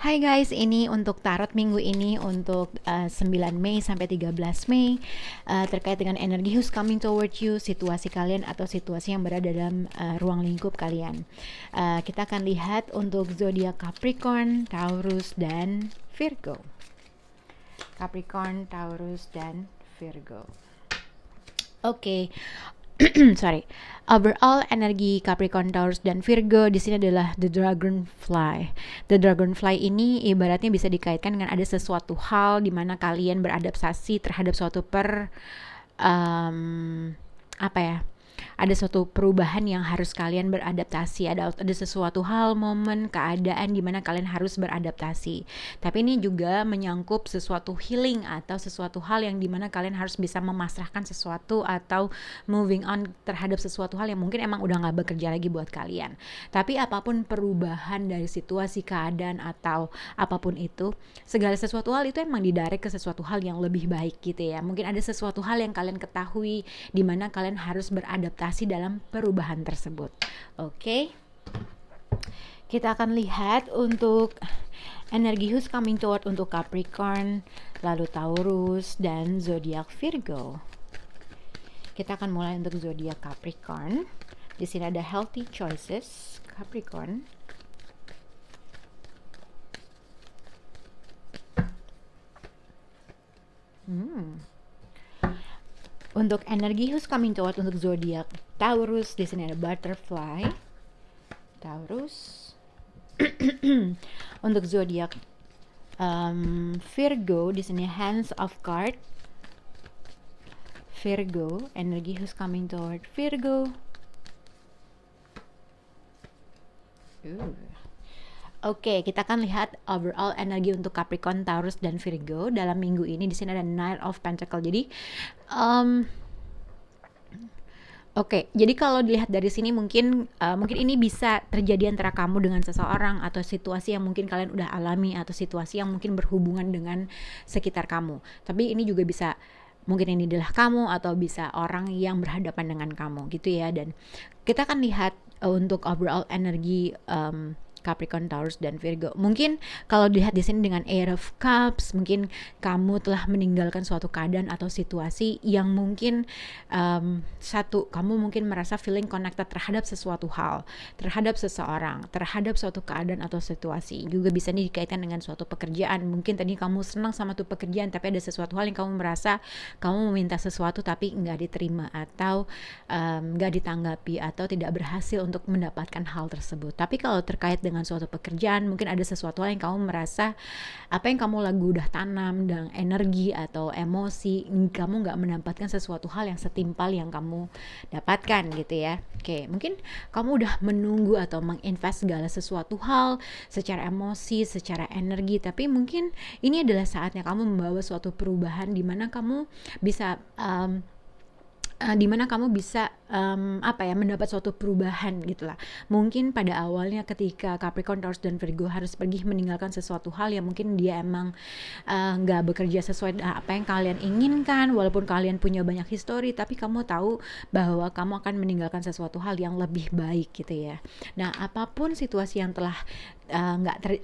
Hai guys, ini untuk tarot minggu ini untuk 9 Mei sampai 13 Mei terkait dengan energi who's coming toward you, situasi kalian atau situasi yang berada dalam ruang lingkup kalian. Kita akan lihat untuk zodiak Capricorn, Taurus, dan Virgo. Capricorn, Taurus, dan Virgo. Oke. Sorry. Overall energi Capricorn, Taurus, dan Virgo di sini adalah the dragonfly. The dragonfly ini ibaratnya bisa dikaitkan dengan ada sesuatu hal di mana kalian beradaptasi terhadap suatu apa ya? Ada suatu perubahan yang harus kalian beradaptasi, ada sesuatu hal, momen, keadaan di mana kalian harus beradaptasi. Tapi ini juga menyangkut sesuatu healing atau sesuatu hal yang di mana kalian harus bisa memasrahkan sesuatu atau moving on terhadap sesuatu hal yang mungkin emang udah gak bekerja lagi buat kalian. Tapi apapun perubahan dari situasi, keadaan, atau apapun itu, segala sesuatu hal itu emang didirect ke sesuatu hal yang lebih baik gitu ya. Mungkin ada sesuatu hal yang kalian ketahui di mana kalian harus beradaptasi dalam perubahan tersebut. Oke. Kita akan lihat untuk energi who's coming toward untuk Capricorn, lalu Taurus, dan zodiak Virgo. Kita akan mulai untuk zodiak Capricorn. Di sini ada healthy choices Capricorn. Untuk energi who's coming toward untuk zodiak Taurus, di sini ada butterfly. Taurus. Untuk zodiak Virgo, di sini hands of card. Virgo, energi who's coming toward Virgo. Oke, kita akan lihat overall energi untuk Capricorn, Taurus, dan Virgo dalam minggu ini. Di sini ada Knight of Pentacles. Jadi, jadi kalau dilihat dari sini mungkin ini bisa terjadi antara kamu dengan seseorang atau situasi yang mungkin kalian udah alami atau situasi yang mungkin berhubungan dengan sekitar kamu. Tapi ini juga bisa mungkin ini adalah kamu atau bisa orang yang berhadapan dengan kamu gitu ya. Dan kita akan lihat untuk overall energi Capricorn, Taurus, dan Virgo. Mungkin kalau dilihat di sini dengan Ace of Cups, mungkin kamu telah meninggalkan suatu keadaan atau situasi yang mungkin kamu mungkin merasa feeling connected terhadap sesuatu hal, terhadap seseorang, terhadap suatu keadaan atau situasi. Juga bisa dikaitkan dengan suatu pekerjaan. Mungkin tadi kamu senang sama tuh pekerjaan, tapi ada sesuatu hal yang kamu merasa kamu meminta sesuatu tapi nggak diterima atau nggak ditanggapi atau tidak berhasil untuk mendapatkan hal tersebut. Tapi kalau terkait dengan suatu pekerjaan, mungkin ada sesuatu hal yang kamu merasa apa yang kamu udah tanam dan energi atau emosi, kamu nggak mendapatkan sesuatu hal yang setimpal yang kamu dapatkan gitu ya. Oke, mungkin kamu udah menunggu atau menginvest segala sesuatu hal secara emosi, secara energi, tapi mungkin ini adalah saatnya kamu membawa suatu perubahan di mana kamu bisa mendapat suatu perubahan gitulah. Mungkin pada awalnya ketika Capricorn, Taurus, dan Virgo harus pergi meninggalkan sesuatu hal yang mungkin dia emang nggak bekerja sesuai apa yang kalian inginkan, walaupun kalian punya banyak histori, tapi kamu tahu bahwa kamu akan meninggalkan sesuatu hal yang lebih baik gitu ya. Nah, apapun situasi yang telah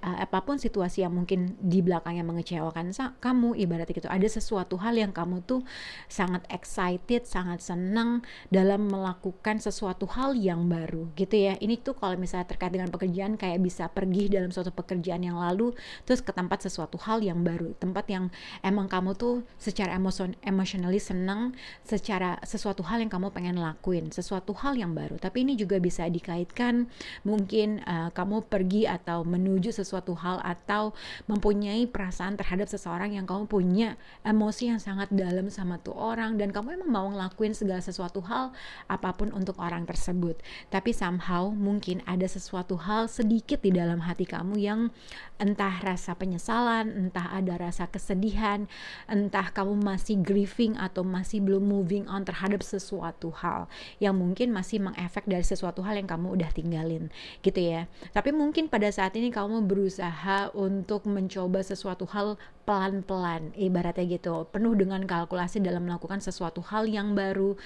apapun situasi yang mungkin di belakangnya mengecewakan kamu, ibaratnya gitu, ada sesuatu hal yang kamu tuh sangat excited, sangat senang dalam melakukan sesuatu hal yang baru gitu ya. Ini tuh kalau misalnya terkait dengan pekerjaan, kayak bisa pergi dalam suatu pekerjaan yang lalu terus ke tempat sesuatu hal yang baru, tempat yang emang kamu tuh secara emotionally senang, secara sesuatu hal yang kamu pengen lakuin, sesuatu hal yang baru. Tapi ini juga bisa dikaitkan mungkin kamu pergi atau menuju sesuatu hal atau mempunyai perasaan terhadap seseorang yang kamu punya emosi yang sangat dalam sama tuh orang, dan kamu emang mau ngelakuin segala sesuatu hal apapun untuk orang tersebut. Tapi somehow mungkin ada sesuatu hal sedikit di dalam hati kamu yang entah rasa penyesalan, entah ada rasa kesedihan, entah kamu masih grieving atau masih belum moving on terhadap sesuatu hal yang mungkin masih mengefek dari sesuatu hal yang kamu udah tinggalin gitu ya. Tapi mungkin pada saat ini kamu berusaha untuk mencoba sesuatu hal pelan-pelan, ibaratnya gitu, penuh dengan kalkulasi dalam melakukan sesuatu hal yang baru,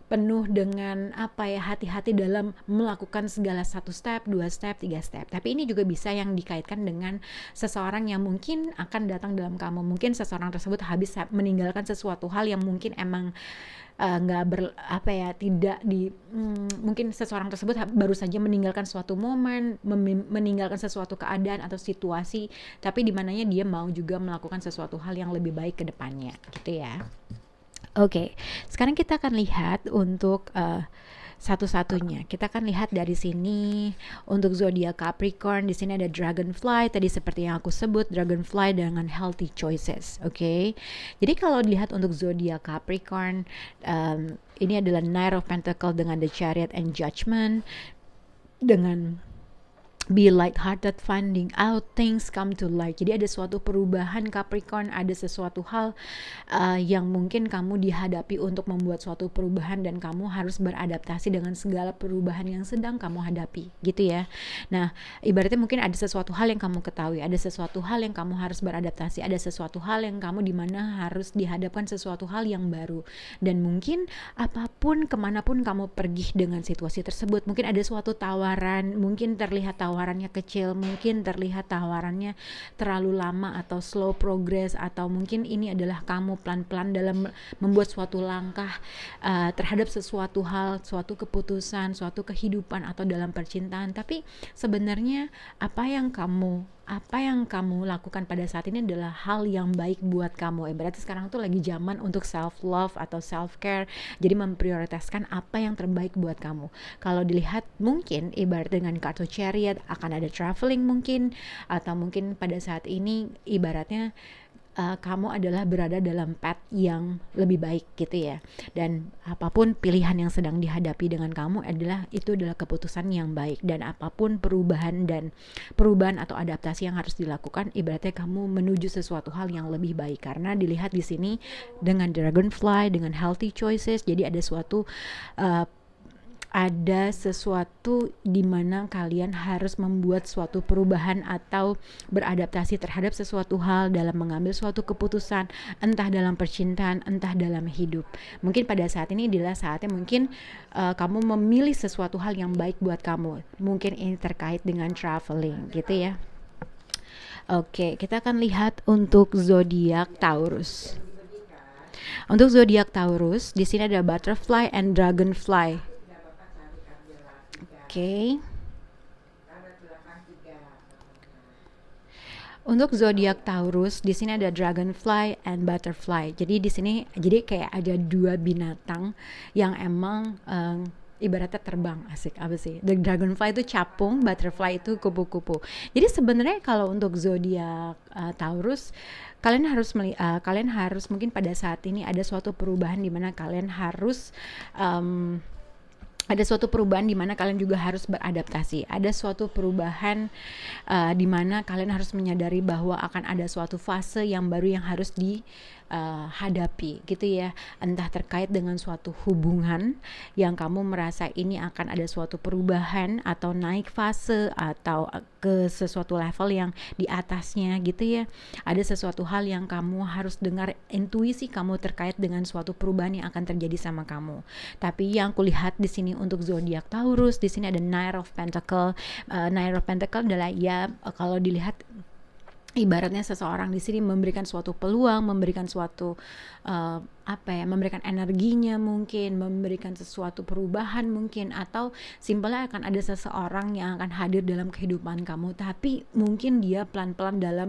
penuh dengan hati-hati dalam melakukan segala satu step, dua step, tiga step. Tapi ini juga bisa yang dikaitkan dengan seseorang yang mungkin akan datang dalam kamu. Mungkin seseorang tersebut habis meninggalkan sesuatu hal yang mungkin emang mungkin seseorang tersebut baru saja meninggalkan suatu momen, meninggalkan sesuatu keadaan atau situasi, tapi di mananya dia mau juga melakukan sesuatu hal yang lebih baik ke depannya, gitu ya. Oke, sekarang kita akan lihat untuk satu-satunya. Kita akan lihat dari sini untuk zodiak Capricorn. Di sini ada Dragonfly. Tadi seperti yang aku sebut, Dragonfly dengan healthy choices. Oke. Jadi kalau dilihat untuk zodiak Capricorn, ini adalah Knight of Pentacles dengan The Chariot and Judgment, dengan be light-hearted, finding out things come to light. Jadi ada suatu perubahan Capricorn, ada sesuatu hal yang mungkin kamu dihadapi untuk membuat suatu perubahan dan kamu harus beradaptasi dengan segala perubahan yang sedang kamu hadapi, gitu ya. Nah, ibaratnya mungkin ada sesuatu hal yang kamu ketahui, ada sesuatu hal yang kamu harus beradaptasi, ada sesuatu hal yang kamu dimana harus dihadapkan sesuatu hal yang baru. Dan mungkin apapun, kemanapun kamu pergi dengan situasi tersebut, mungkin ada suatu tawaran, mungkin terlihat tawarannya kecil, mungkin terlihat tawarannya terlalu lama atau slow progress, atau mungkin ini adalah kamu pelan-pelan dalam membuat suatu langkah terhadap sesuatu hal, suatu keputusan, suatu kehidupan atau dalam percintaan. Tapi sebenarnya apa yang kamu lakukan pada saat ini adalah hal yang baik buat kamu. Berarti sekarang tuh lagi zaman untuk self love atau self care. Jadi memprioritaskan apa yang terbaik buat kamu. Kalau dilihat mungkin ibarat dengan kartu Chariot akan ada traveling mungkin, atau mungkin pada saat ini ibaratnya kamu adalah berada dalam path yang lebih baik, gitu ya. Dan apapun pilihan yang sedang dihadapi dengan kamu itu adalah keputusan yang baik. Dan apapun perubahan atau adaptasi yang harus dilakukan, ibaratnya kamu menuju sesuatu hal yang lebih baik. Karena dilihat di sini dengan Dragonfly, dengan healthy choices, jadi ada sesuatu di mana kalian harus membuat suatu perubahan atau beradaptasi terhadap sesuatu hal dalam mengambil suatu keputusan, entah dalam percintaan, entah dalam hidup. Mungkin pada saat ini adalah saatnya mungkin kamu memilih sesuatu hal yang baik buat kamu. Mungkin ini terkait dengan traveling, gitu ya. Oke, kita akan lihat untuk zodiak Taurus. Untuk zodiak Taurus, di sini ada Butterfly and Dragonfly. Oke. Untuk zodiak Taurus, di sini ada Dragonfly and Butterfly. Jadi di sini kayak ada dua binatang yang emang ibaratnya terbang. Asik, apa sih? The Dragonfly itu capung, Butterfly itu kupu-kupu. Jadi sebenarnya kalau untuk zodiak Taurus, kalian harus mungkin pada saat ini ada suatu perubahan di mana kalian harus ada suatu perubahan di mana kalian juga harus beradaptasi. Ada suatu perubahan di mana kalian harus menyadari bahwa akan ada suatu fase yang baru yang harus dihadapi, gitu ya. Entah terkait dengan suatu hubungan yang kamu merasa ini akan ada suatu perubahan atau naik fase atau ke sesuatu level yang di atasnya, gitu ya. Ada sesuatu hal yang kamu harus dengar intuisi kamu terkait dengan suatu perubahan yang akan terjadi sama kamu. Tapi yang kulihat di sini untuk zodiak Taurus, di sini ada Knight of Pentacles. Knight of Pentacles adalah kalau dilihat ibaratnya seseorang di sini memberikan suatu peluang, memberikan suatu memberikan energinya mungkin, memberikan sesuatu perubahan mungkin, atau simpelnya akan ada seseorang yang akan hadir dalam kehidupan kamu, tapi mungkin dia pelan-pelan dalam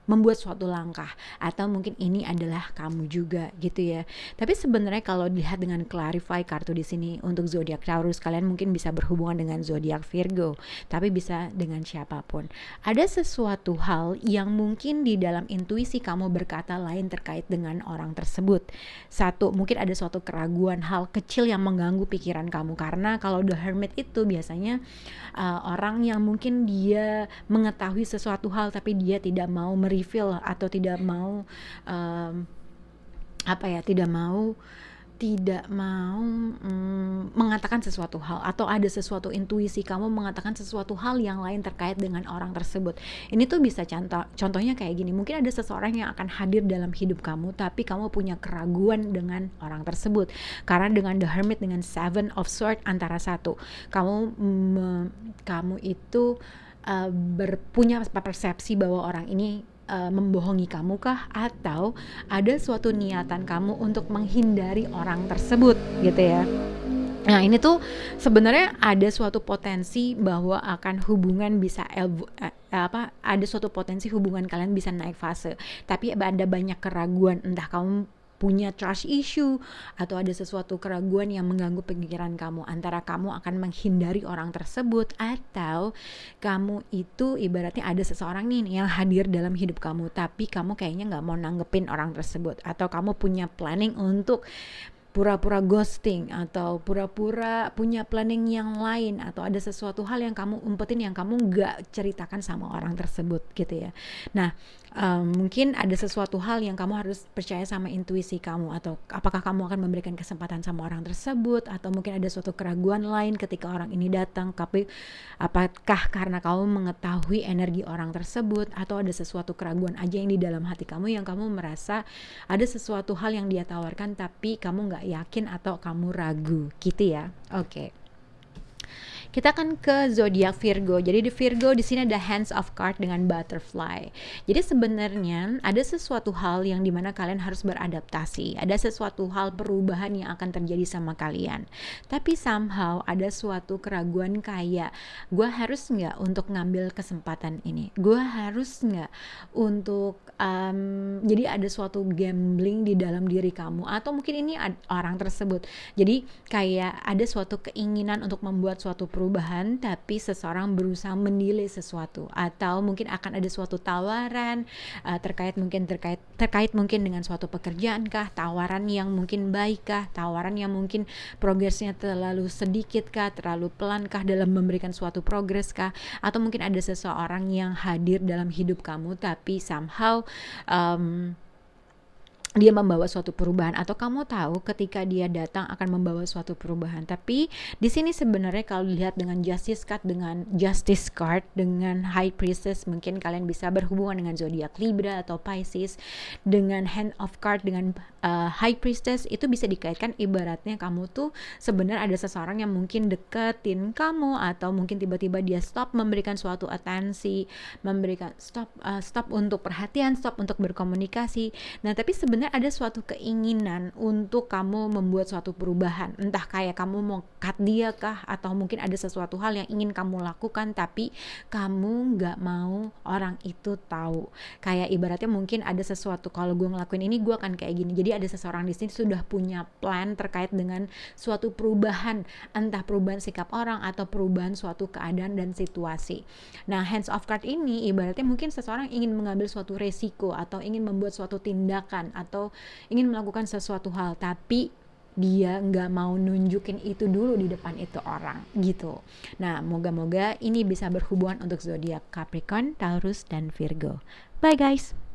membuat suatu langkah, atau mungkin ini adalah kamu juga, gitu ya. Tapi sebenarnya kalau dilihat dengan clarify kartu di sini untuk zodiak Taurus, kalian mungkin bisa berhubungan dengan zodiak Virgo, tapi bisa dengan siapapun. Ada sesuatu hal yang mungkin di dalam intuisi kamu berkata lain terkait dengan orang tersebut. Satu, mungkin ada suatu keraguan, hal kecil yang mengganggu pikiran kamu. Karena kalau The Hermit itu biasanya orang yang mungkin dia mengetahui sesuatu hal tapi dia tidak mau mereveal atau tidak mau tidak mau mengatakan sesuatu hal, atau ada sesuatu intuisi kamu mengatakan sesuatu hal yang lain terkait dengan orang tersebut. Ini tuh bisa contohnya kayak gini, mungkin ada seseorang yang akan hadir dalam hidup kamu tapi kamu punya keraguan dengan orang tersebut, karena dengan The Hermit dengan Seven of Swords antara satu, kamu itu punya persepsi bahwa orang ini membohongi kamu kah, atau ada suatu niatan kamu untuk menghindari orang tersebut gitu ya. Nah ini tuh sebenarnya ada suatu potensi bahwa akan hubungan bisa ada suatu potensi hubungan kalian bisa naik fase, tapi ada banyak keraguan, entah kamu punya trust issue atau ada sesuatu keraguan yang mengganggu pikiran kamu, antara kamu akan menghindari orang tersebut atau kamu itu ibaratnya ada seseorang nih yang hadir dalam hidup kamu tapi kamu kayaknya nggak mau nanggepin orang tersebut, atau kamu punya planning untuk pura-pura ghosting atau pura-pura punya planning yang lain, atau ada sesuatu hal yang kamu umpetin yang kamu nggak ceritakan sama orang tersebut gitu ya. Nah mungkin ada sesuatu hal yang kamu harus percaya sama intuisi kamu, atau apakah kamu akan memberikan kesempatan sama orang tersebut, atau mungkin ada suatu keraguan lain ketika orang ini datang, tapi apakah karena kamu mengetahui energi orang tersebut, atau ada sesuatu keraguan aja yang di dalam hati kamu yang kamu merasa ada sesuatu hal yang dia tawarkan tapi kamu nggak yakin atau kamu ragu gitu ya. Oke. Kita akan ke zodiak Virgo. Jadi di Virgo di sini ada Hands of Card dengan Butterfly. Jadi sebenarnya ada sesuatu hal yang dimana kalian harus beradaptasi. Ada sesuatu hal perubahan yang akan terjadi sama kalian. Tapi somehow ada suatu keraguan kayak, gue harus nggak untuk ngambil kesempatan ini? Gue harus nggak untuk jadi ada suatu gambling di dalam diri kamu, atau mungkin ini orang tersebut. Jadi kayak ada suatu keinginan untuk membuat suatu perubahan tapi seseorang berusaha mendelay sesuatu, atau mungkin akan ada suatu tawaran terkait mungkin dengan suatu pekerjaan kah, tawaran yang mungkin baik kah, tawaran yang mungkin progresnya terlalu sedikit kah, terlalu pelan kah dalam memberikan suatu progres kah, atau mungkin ada seseorang yang hadir dalam hidup kamu tapi somehow dia membawa suatu perubahan, atau kamu tahu ketika dia datang akan membawa suatu perubahan. Tapi di sini sebenarnya kalau dilihat dengan Justice Card dengan High Priestess, mungkin kalian bisa berhubungan dengan zodiak Libra atau Pisces. Dengan Hand of Card dengan High Priestess itu bisa dikaitkan ibaratnya kamu tuh sebenarnya ada seseorang yang mungkin deketin kamu, atau mungkin tiba-tiba dia stop memberikan suatu atensi, memberikan stop untuk perhatian, stop untuk berkomunikasi. Nah tapi sebenarnya ada suatu keinginan untuk kamu membuat suatu perubahan, entah kayak kamu mau cut dia kah, atau mungkin ada sesuatu hal yang ingin kamu lakukan tapi kamu nggak mau orang itu tahu. Kayak ibaratnya mungkin ada sesuatu, kalau gue ngelakuin ini gue akan kayak gini. Jadi ada seseorang di sini sudah punya plan terkait dengan suatu perubahan, entah perubahan sikap orang atau perubahan suatu keadaan dan situasi. Nah Hands of Card ini ibaratnya mungkin seseorang ingin mengambil suatu resiko atau ingin membuat suatu tindakan atau ingin melakukan sesuatu hal tapi dia nggak mau nunjukin itu dulu di depan itu orang gitu. Nah moga-moga ini bisa berhubungan untuk zodiak Capricorn, Taurus, dan Virgo. Bye guys.